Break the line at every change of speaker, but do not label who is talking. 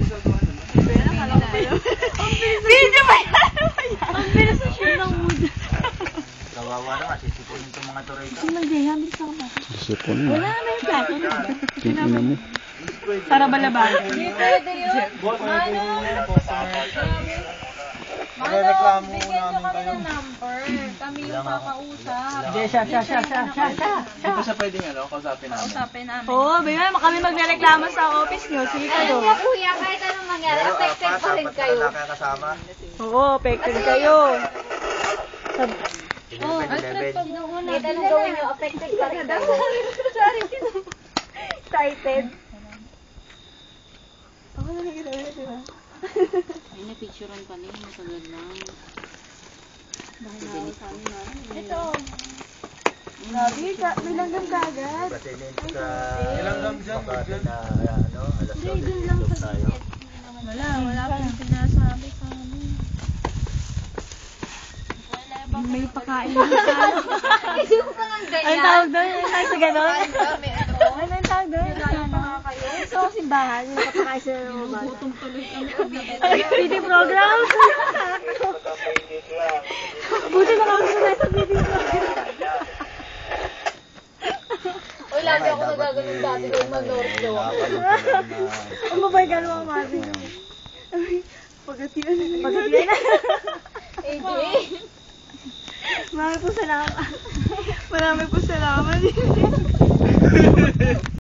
Video ba yan? Ang bilis na siya ng mood.
Kawawa naman, sisipunin itong mga tuloy ka.
Sino mag-deya? Bilis ako ba?
Sisipunin.
Wala na yung plato.
Tingnan mo.
Para balaban.
Pwede yun.
Magreklamo
Bigyan nyo
namin
kami
kayo.
ng number. Kami yung kakausap.
Siya.
Hindi pa siya pwedeng kausapin namin.
Kausapin namin.
Oo, bigyan kami magreklamo sa office nyo. Sige kayo.
Alam niyo, kuya, kahit anong mangyari, affected pa rin kayo.
Kasama.
Oo, affected kayo.
Oh, kahit anong gawin nyo, affected pa rin kayo.
Sorry, excited. Ako na nagkita di ba?
Ay, na-picturean pa niya. Matagal lang.
Ito. Grabe, may langgam ka agad.
Ilanggam dyan.
Hindi, dun lang sa
Wala pa yung sinasabi sa amin.
may pakain na tayo.
Hindi mo pa ng ganyan.
Anong tawag doon? Ay, sa ganon? Anong tawag doon? So, simbahan, yung kapakain sila ng mga bata. PD program? Buti na kami sila sa PD program.
Uy, lagi ako nagaganon dati kay Manordo.
Ang babay ka naman, Mati. Pagatian na.
AJ.
Marami po salamat.